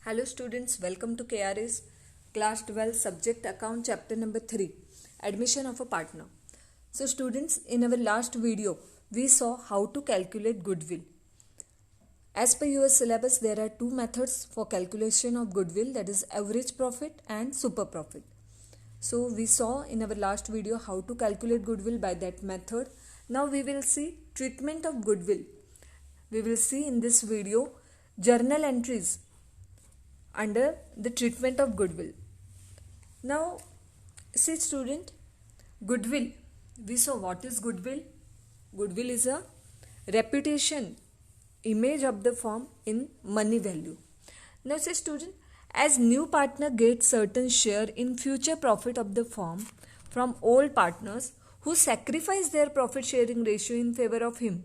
Hello students, welcome to KRA's class 12 subject account chapter number 3 admission of a partner. So students, in our last video we saw how to calculate goodwill. As per your syllabus there are two methods for calculation of goodwill, that is average profit and super profit. So we saw in our last video how to calculate goodwill by that method. Now we will see treatment of goodwill. We will see in this video journal entries under the treatment of goodwill. Now see student, goodwill, we saw what is goodwill. Goodwill is a reputation, image of the firm in money value. Now see student, as new partner gets certain share in future profit of the firm from old partners who sacrifice their profit sharing ratio in favor of him,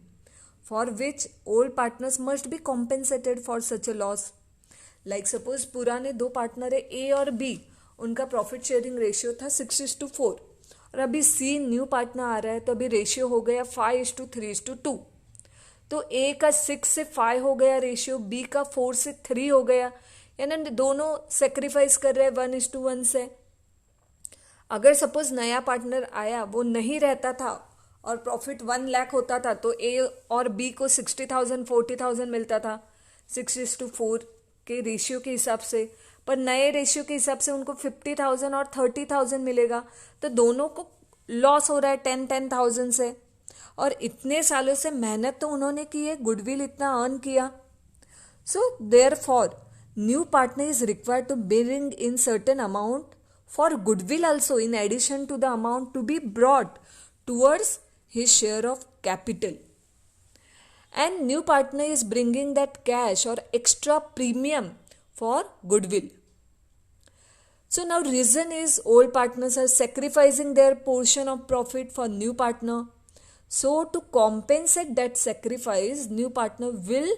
for which old partners must be compensated for such a loss. Like suppose पुराने दो partner है ए और B, उनका profit sharing ratio था 6:4 और अभी सी new partner आ रहा है तो अभी रेशियो हो गया 5:3:2. तो ए का 6 से 5 हो गया रेशियो, बी का 4 से 3 हो गया, यानी दोनों सेक्रीफाइस कर रहे हैं 1:1 से. अगर सपोज नया पार्टनर आया, वो नहीं रहता था और प्रॉफिट 1 लाख होता था तो ए और बी को 60,000 40,000 मिलता था 6:4 के रेशियो के हिसाब से, पर नए रेशियो के हिसाब से उनको 50,000 और 30,000 मिलेगा, तो दोनों को लॉस हो रहा है 10,000 से. और इतने सालों से मेहनत तो उन्होंने की है, गुडविल इतना अर्न किया. So therefore new partner is required to bring in certain amount for goodwill also in addition to the amount to be brought towards his share of capital. And new partner is bringing that cash or extra premium for goodwill. So now reason is old partners are sacrificing their portion of profit for new partner. So to compensate that sacrifice, new partner will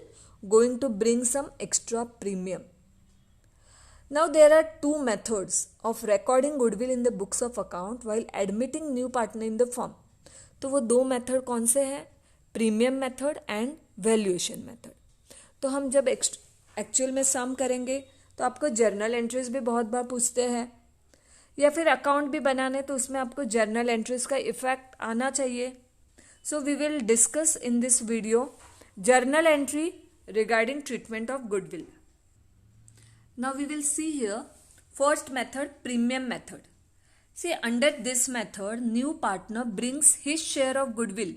going to bring some extra premium. Now there are two methods of recording goodwill in the books of account while admitting new partner in the firm. तो वो दो method कौन से हैं? Premium method and valuation method. तो हम जब actual में सम करेंगे तो आपको जर्नल एंट्रीज भी बहुत बार पूछते हैं, या फिर अकाउंट भी बनाने तो उसमें आपको जर्नल एंट्रीज का इफेक्ट आना चाहिए. So we will discuss in this video journal entry regarding treatment of goodwill. Now we will see here first method, premium method. See under this method new partner brings his share of goodwill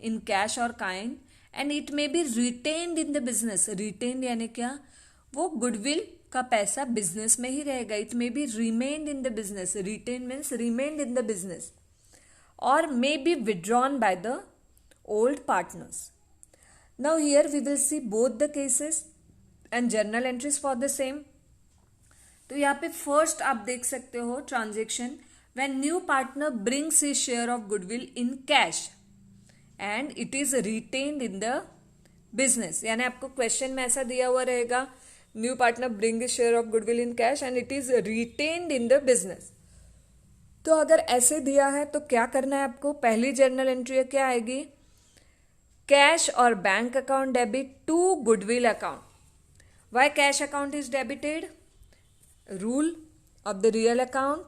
in cash or kind and it may be retained in the business. Retained यानी क्या? वो goodwill का पैसा business में ही रहेगा. It may be remained in the business. Retained means remained in the business or may be withdrawn by the old partners. Now here we will see both the cases and journal entries for the same. तो यहाँ पे first आप देख सकते हो transaction when new partner brings his share of goodwill in cash and it is retained in the business. यानी आपको question में ऐसा दिया हुआ रहेगा, new partner bring share of goodwill in cash and it is retained in the business. तो अगर ऐसे दिया है तो क्या करना है आपको? पहली जर्नल एंट्री क्या आएगी? कैश और bank account debit to goodwill account. Why cash account is debited? Rule of the real account,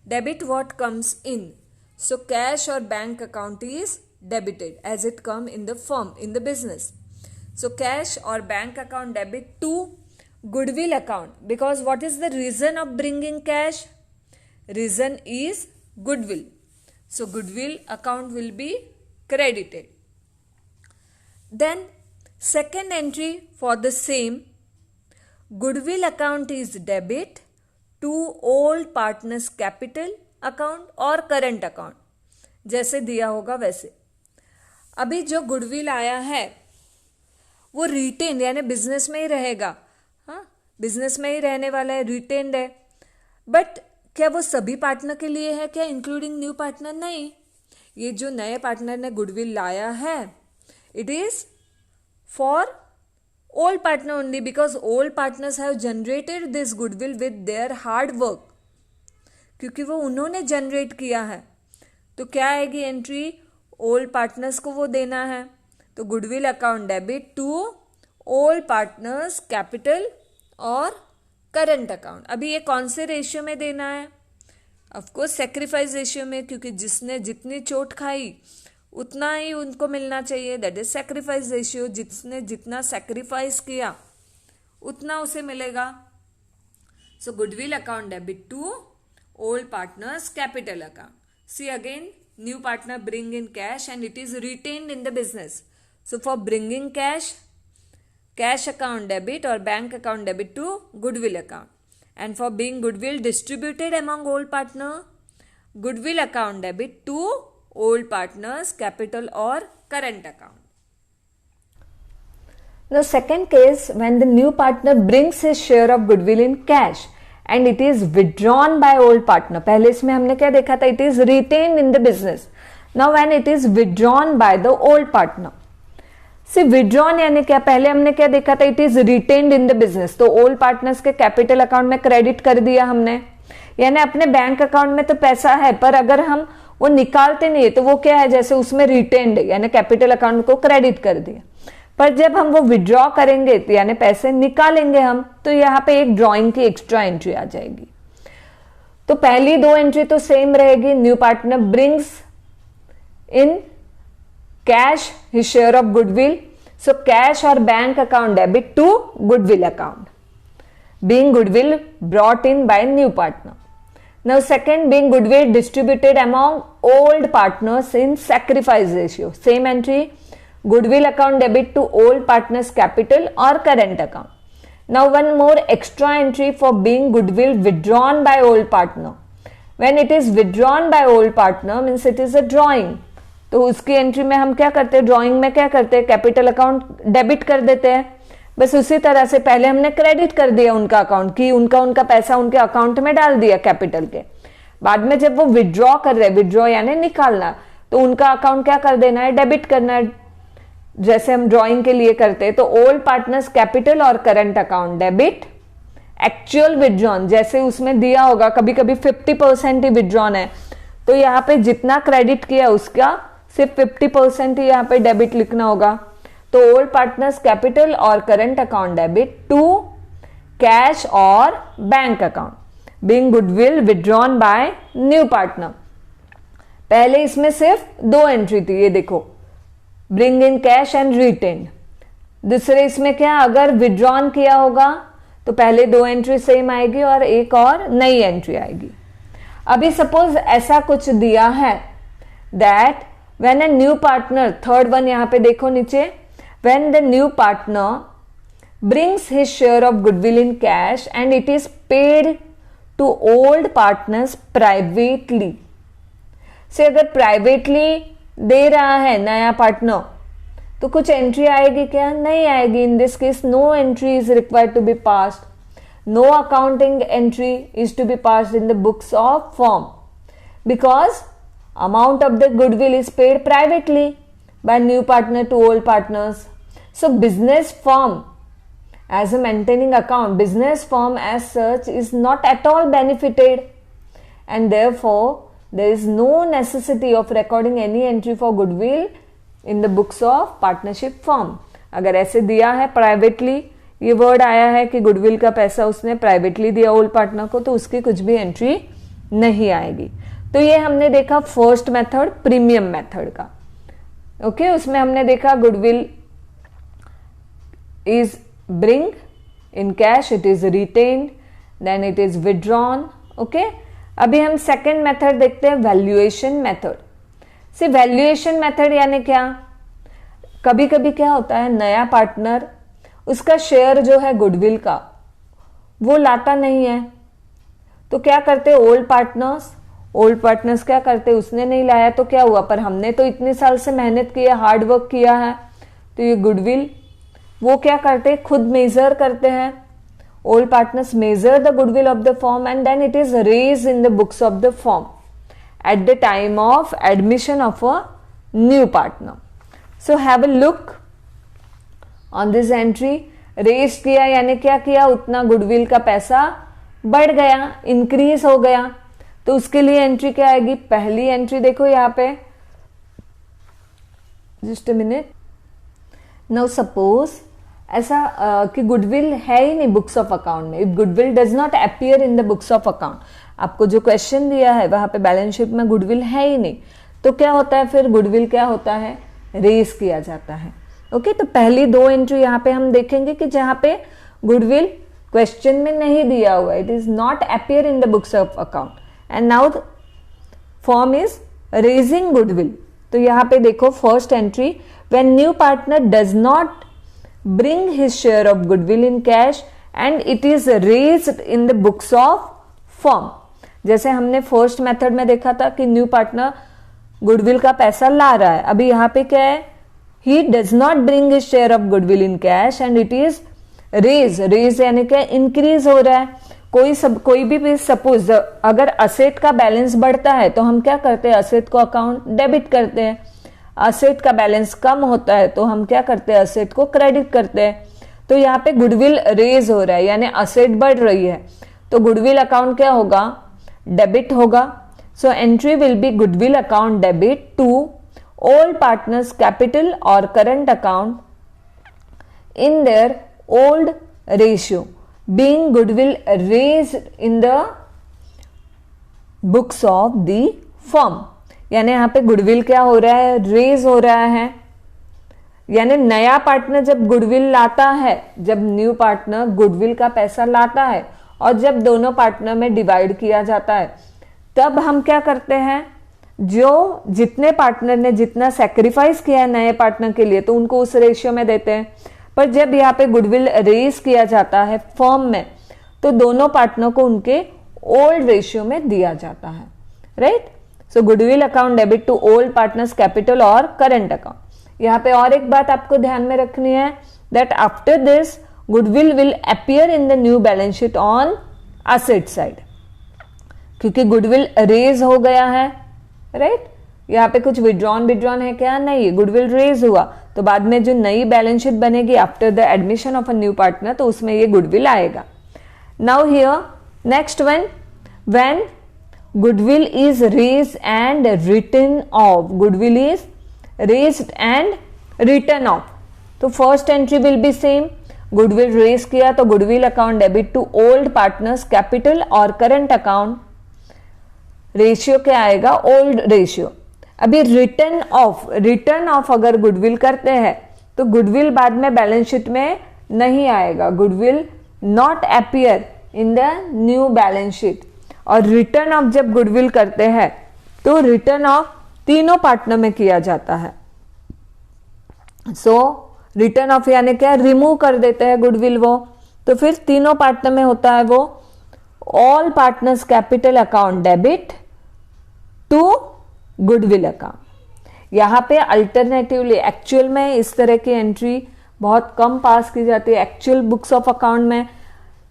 debit what comes in. So cash और bank account is debited as it come in the firm, in the business. So cash or bank account debit to goodwill account, because what is the reason of bringing cash? Reason is goodwill. So goodwill account will be credited. Then second entry for the same, goodwill account is debit to old partners capital account or current account. जैसे दिया होगा वैसे. अभी जो goodwill आया है वो retain यानी बिजनेस में ही रहेगा. हाँ, बिजनेस में ही रहने वाला है, रिटेन्ड है. बट क्या वो सभी पार्टनर के लिए है क्या, इंक्लूडिंग न्यू पार्टनर? नहीं. ये जो नए पार्टनर ने गुडविल लाया है it is for old partner only, because old partners have generated this goodwill with their hard work, क्योंकि वो उन्होंने जनरेट किया है. तो क्या आएगी एंट्री? ओल्ड पार्टनर्स को वो देना है. तो goodwill account debit to old partners capital और करंट अकाउंट। अभी ये कौन से रेशियो में देना है? ऑफ कोर्स सेक्रीफाइस रेशियो में, क्योंकि जिसने जितनी चोट खाई उतना ही उनको मिलना चाहिए, दैट इज सेक्रीफाइस रेशियो। जिसने जितना सेक्रीफाइस किया उतना उसे मिलेगा। So goodwill account debit to old partners capital account. See again, new partner bring in cash and it is retained in the business. So for bringing cash account debit or bank account debit to goodwill account, and for being goodwill distributed among old partner, goodwill account debit to old partners capital or current account. The second case, when the new partner brings his share of goodwill in cash and it is withdrawn by old partner. पहले इसमें हमने क्या देखा था? It is retained in the business. Now when it is withdrawn by the old partner, see withdrawn यानी क्या? पहले हमने क्या देखा था? It is retained in the business. तो ओल्ड पार्टनर्स के कैपिटल अकाउंट में क्रेडिट कर दिया हमने, यानी अपने बैंक अकाउंट में तो पैसा है पर अगर हम वो निकालते नहीं है तो वो क्या है? जैसे उसमें रिटेन्ड, यानी कैपिटल अकाउंट को क्रेडिट कर दिया। पर जब हम वो विड्रॉ करेंगे यानी पैसे निकालेंगे हम, तो यहाँ पे एक ड्रॉइंग की एक्स्ट्रा एंट्री आ जाएगी। तो पहली दो एंट्री तो सेम रहेगी। New partner brings in cash his share of goodwill, so cash or bank account debit to goodwill account, being goodwill brought in by new partner. Now second, being goodwill distributed among old partners in sacrifice ratio, same entry, goodwill account debit to old partners capital or current account. Now one more extra entry for being goodwill withdrawn by old partner. When it is withdrawn by old partner means it is a drawing, तो उसकी entry में हम क्या करते हैं? Drawing में क्या करते हैं? कैपिटल अकाउंट डेबिट कर देते हैं। बस उसी तरह से पहले हमने क्रेडिट कर दिया उनका अकाउंट की उनका पैसा उनके अकाउंट में डाल दिया कैपिटल के। बाद में जब वो विड्रॉ कर रहे, विड्रॉ यानी निकालना, तो उनका अकाउंट क्या कर देना है? डेबिट करना है, जैसे हम ड्राइंग के लिए करते हैं। तो ओल्ड पार्टनर्स कैपिटल और current account debit actual withdrawn, जैसे उसमें दिया होगा कभी कभी 50% ही विड्रॉन है, तो यहाँ पे जितना क्रेडिट किया उसका सिर्फ 50% ही यहाँ पे डेबिट लिखना होगा। तो ओल्ड पार्टनर्स कैपिटल और current account debit to cash और bank account being goodwill withdrawn by new partner. पहले इसमें सिर्फ दो एंट्री थी, ये देखो, bring in cash and retain. दूसरे इसमें क्या? अगर विड्रॉन किया होगा तो पहले दो एंट्री सेम आएगी और एक और नई एंट्री आएगी। अभी सपोज ऐसा कुछ दिया है that when a new partner, third one यहाँ पे देखो नीचे, when the new partner brings his share of goodwill in cash and it is paid to old partners privately. से अगर privately दे रहा है नया पार्टनर तो कुछ एंट्री आएगी क्या? नहीं आएगी। In this case no entry is required to be passed, no accounting entry is to be passed in the books of firm because amount of the goodwill is paid privately by new partner to old partners. So business firm as a maintaining account, business firm as such is not at all benefited, and therefore there is no necessity of recording any entry for goodwill in the books of partnership firm. अगर ऐसे दिया है privately, ये word आया है कि goodwill का पैसा उसने प्राइवेटली दिया ओल्ड पार्टनर को, तो उसकी कुछ भी एंट्री नहीं आएगी। तो ये हमने देखा फर्स्ट मेथड, प्रीमियम मेथड का। ओके, उसमें हमने देखा goodwill is bring in cash, it is retained, then it is withdrawn. Okay, अभी हम सेकेंड मेथड देखते हैं, वैल्यूएशन मेथड। से वैल्यूएशन मेथड यानी क्या? कभी कभी क्या होता है, नया पार्टनर उसका शेयर जो है गुडविल का वो लाता नहीं है, तो क्या करते? ओल्ड पार्टनर्स क्या करते? उसने नहीं लाया तो क्या हुआ, पर हमने तो इतने साल से मेहनत की है, हार्ड वर्क किया है, तो ये गुडविल वो क्या करते? खुद मेजर करते हैं। Old partners measure the goodwill of the firm and then it is raise in the books of the firm at the time of admission of a new partner. So have a look on this entry. Raise किया यानी क्या किया? उतना goodwill का पैसा बढ़ गया, increase हो गया, तो उसके लिए एंट्री क्या आएगी? पहली एंट्री देखो यहाँ पे, just a minute. Now suppose ऐसा कि गुडविल है ही नहीं बुक्स ऑफ अकाउंट में, if goodwill does not appear in the books of account, आपको जो क्वेश्चन दिया है वहां पे बैलेंस शीट में गुडविल है ही नहीं, तो क्या होता है फिर गुडविल क्या होता है, रेज किया जाता है। ओके, तो पहली दो एंट्री यहाँ पे हम देखेंगे कि जहाँ पे गुडविल क्वेश्चन में नहीं दिया हुआ, it is not appear in the books of account, and now form is raising goodwill. तो यहाँ पे देखो first entry, when new partner does not bring his share of goodwill in cash and it is raised in the books of firm। जैसे हमने first method में देखा था कि न्यू पार्टनर गुडविल का पैसा ला रहा है, अभी यहाँ पे क्या है, he does not bring his share of goodwill in cash and it is raised यानी क्या, इंक्रीज हो रहा है। कोई भी सपोज अगर असेट का बैलेंस बढ़ता है तो हम क्या करते हैं, असेट को अकाउंट डेबिट करते हैं, असेट का बैलेंस कम होता है तो हम क्या करते हैं, असेट को क्रेडिट करते हैं। तो यहाँ पे गुडविल रेज हो रहा है यानी असेट बढ़ रही है, तो गुडविल अकाउंट क्या होगा, डेबिट होगा। So entry will be goodwill account debit to old partners capital और current account in their old ratio being goodwill raised in the books of the firm. यानी यहाँ पे गुडविल क्या हो रहा है, रेज हो रहा है। यानी नया पार्टनर जब गुडविल लाता है, जब न्यू पार्टनर गुडविल का पैसा लाता है और जब दोनों पार्टनर में डिवाइड किया जाता है, तब हम क्या करते हैं, जो जितने पार्टनर ने जितना सेक्रीफाइस किया है नए पार्टनर के लिए तो उनको उस रेशियो में देते हैं। पर जब यहाँ पे गुडविल रेज किया जाता है फर्म में तो दोनों पार्टनर को उनके ओल्ड रेशियो में दिया जाता है, right. So goodwill account debit to old partners capital और करंट अकाउंट। यहाँ पे और एक बात आपको ध्यान में रखनी है, that after this goodwill will appear in the new balance sheet on asset side, क्योंकि गुडविल रेज हो गया है, राइट। यहाँ पे कुछ विड्रॉन है क्या, नहीं, गुडविल रेज हुआ तो बाद में जो नई बैलेंस शीट बनेगी after the admission of a new partner तो उसमें ये गुडविल आएगा। Now here next one, when goodwill is raised and written off, goodwill is raised and written off, तो first entry will be same, goodwill raise किया तो goodwill account debit to old partners capital और current account, ratio क्या आएगा, old ratio. अभी written off अगर goodwill करते हैं तो गुडविल बाद में बैलेंस शीट में नहीं आएगा, goodwill not appear in the new balance sheet. और रिटर्न ऑफ जब गुडविल करते हैं तो रिटर्न ऑफ तीनों पार्टनर में किया जाता है। सो रिटर्न ऑफ यानी क्या, रिमूव कर देते हैं गुडविल वो, तो फिर तीनों पार्टनर में होता है वो all partners capital account debit to goodwill account. यहाँ पे अल्टरनेटिवली एक्चुअल में इस तरह की एंट्री बहुत कम पास की जाती है एक्चुअल बुक्स ऑफ अकाउंट में,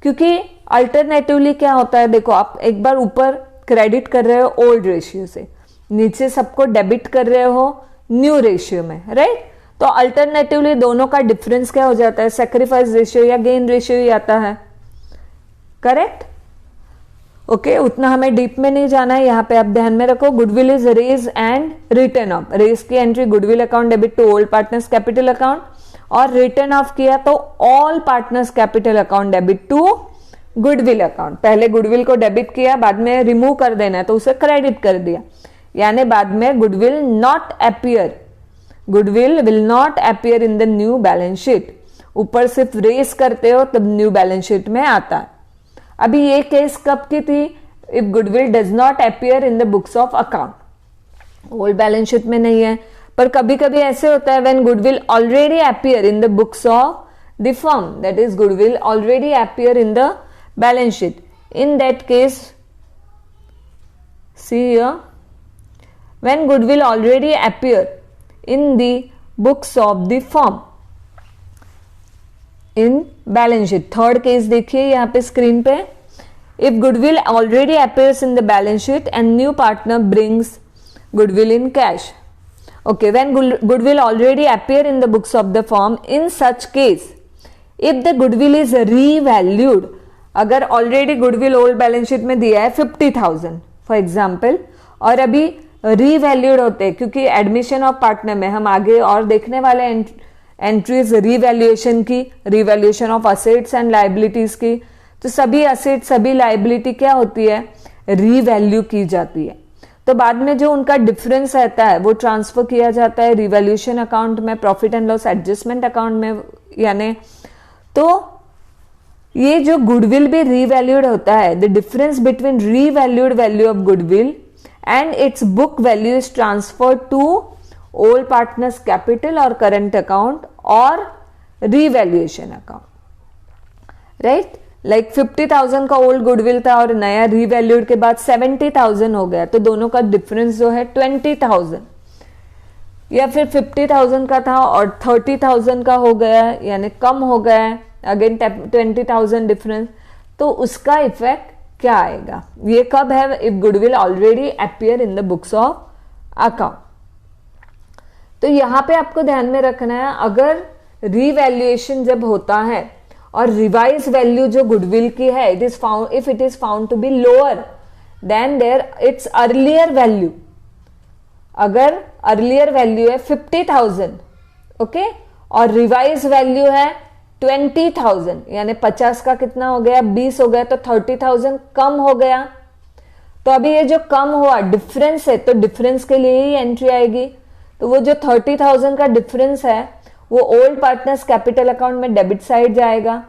क्योंकि अल्टरनेटिवली क्या होता है, देखो आप एक बार ऊपर क्रेडिट कर रहे हो ओल्ड रेशियो से, नीचे सबको डेबिट कर रहे हो न्यू रेशियो में, राइट। तो अल्टरनेटिवली दोनों का डिफरेंस क्या हो जाता है, सेक्रीफाइस रेशियो या गेन रेशियो ही आता है, करेक्ट। ओके, उतना हमें डीप में नहीं जाना है, यहाँ पे आप ध्यान में रखो goodwill is raise and return off. Raise की entry goodwill account debit to old partners capital account, और रिटर्न ऑफ किया तो all partners capital account debit to goodwill account. पहले गुडविल को डेबिट किया, बाद में रिमूव कर देना है तो उसे क्रेडिट कर दिया, यानी बाद में goodwill not appear, goodwill will not appear in the new balance sheet. ऊपर सिर्फ रेस करते हो तब न्यू बैलेंस शीट में आता है। अभी ये केस कब की थी, if goodwill does not appear in the books of account, old balance sheet में नहीं है। पर कभी कभी ऐसे होता है when goodwill already appear in the books of the firm, that is goodwill already appear in the balance sheet. In that case, see here, when goodwill already appear in the books of the firm in balance sheet, third case देखिए यहाँ पे screen पे, if goodwill already appears in the balance sheet and new partner brings goodwill in cash. Okay, when goodwill already appear in the books of the firm, in such case, if the goodwill is revalued, अगर already goodwill old balance sheet में दिया है 50,000 for example, और अभी revalued होते हैं, क्योंकि admission of partner में हम आगे और देखने वाले एंट्रीज रीवैल्यूएशन की, revaluation of assets and liabilities की। तो सभी असेट सभी लाइबिलिटी क्या होती है, रीवैल्यू की जाती है। तो बाद में जो उनका डिफरेंस रहता है वो ट्रांसफर किया जाता है रिवैल्यूएशन अकाउंट में, profit and loss adjustment account में, यानी तो ये जो गुडविल भी रीवैल्यूड होता है, the difference between revalued value of goodwill and its book value is transfer to old partners capital और करंट अकाउंट और रीवैल्यूएशन अकाउंट, राइट। लाइक 50,000 का ओल्ड गुडविल था और नया रीवैल्यूड के बाद 70,000 हो गया, तो दोनों का डिफरेंस जो है 20,000, या फिर 50,000 का था और 30,000 का हो गया, यानी कम हो गया, अगेन 20,000 डिफरेंस। तो उसका इफेक्ट क्या आएगा, ये कब है, if goodwill already appear in the books of account. तो यहां पे आपको ध्यान में रखना है, अगर रीवैल्यूएशन जब होता है और रिवाइज वैल्यू जो गुडविल की है, it is found, if it is found to be lower than their its earlier value, अगर अर्लियर वैल्यू है 50,000, ओके, और रिवाइज वैल्यू है 20,000, यानी 50 का कितना हो गया, 20 हो गया, तो 30,000 कम हो गया। तो अभी ये जो कम हुआ डिफरेंस है, तो डिफरेंस के लिए ही एंट्री आएगी। तो वो जो 30,000 का डिफरेंस है वो ओल्ड पार्टनर्स कैपिटल अकाउंट में डेबिट साइड जाएगा।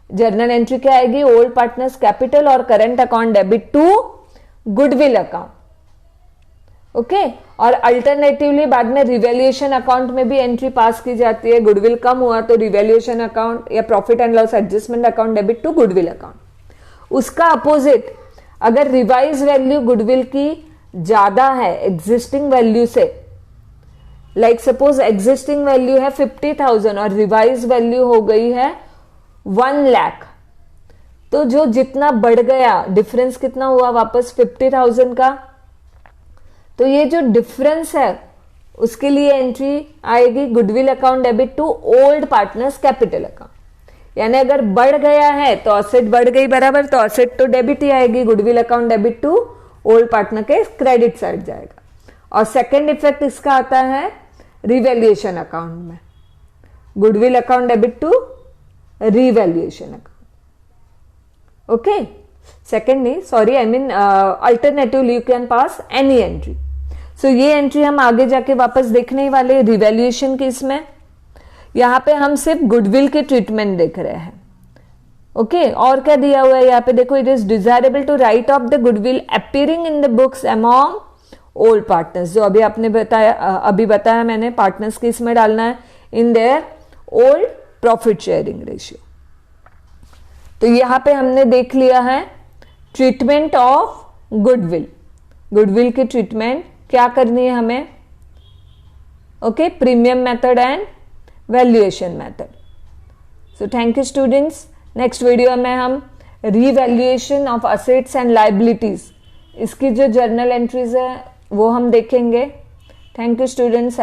जर्नल एंट्री क्या आएगी, ओल्ड पार्टनर्स कैपिटल और current account debit to goodwill account, okay. और अल्टरनेटिवली बाद में रिवैल्यूएशन अकाउंट में भी एंट्री पास की जाती है, गुडविल कम हुआ तो रिवैल्यूएशन अकाउंट या profit and loss adjustment account debit to goodwill account. उसका अपोजिट, अगर रिवाइज वैल्यू गुडविल की ज्यादा है एग्जिस्टिंग वैल्यू से, लाइक सपोज एग्जिस्टिंग वैल्यू है 50,000 और रिवाइज वैल्यू हो गई है 1 लाख, तो जो जितना बढ़ गया डिफरेंस कितना हुआ वापस 50,000 का, तो ये जो डिफरेंस है उसके लिए एंट्री आएगी goodwill account debit to old partners capital account. यानी अगर बढ़ गया है तो असेट बढ़ गई बराबर, तो असेट तो डेबिट ही आएगी, goodwill account debit to old partner के क्रेडिट साइड जाएगा। और सेकेंड इफेक्ट इसका आता है रिवैल्यूएशन अकाउंट में, goodwill account debit to revaluation account, okay. Second नहीं, sorry, I mean alternatively you can pass any entry. So ये एंट्री हम आगे जाके वापस देखने ही वाले रिवैल्यूएशन के इसमें। यहां पे हम सिर्फ गुडविल की ट्रीटमेंट देख रहे हैं, ओके। और क्या दिया हुआ है यहाँ पे देखो, it is desirable to write off the goodwill appearing in the books among old partners, जो अभी आपने बताया, अभी बताया मैंने, पार्टनर्स की इसमें डालना है इन their old profit sharing ratio. तो यहां पे हमने देख लिया है ट्रीटमेंट ऑफ गुडविल। गुडविल की ट्रीटमेंट क्या करनी है हमें, okay, premium method and valuation method. So thank you students. Next video में हम revaluation of assets and liabilities, इसकी जो जर्नल एंट्रीज है वो हम देखेंगे। Thank you students.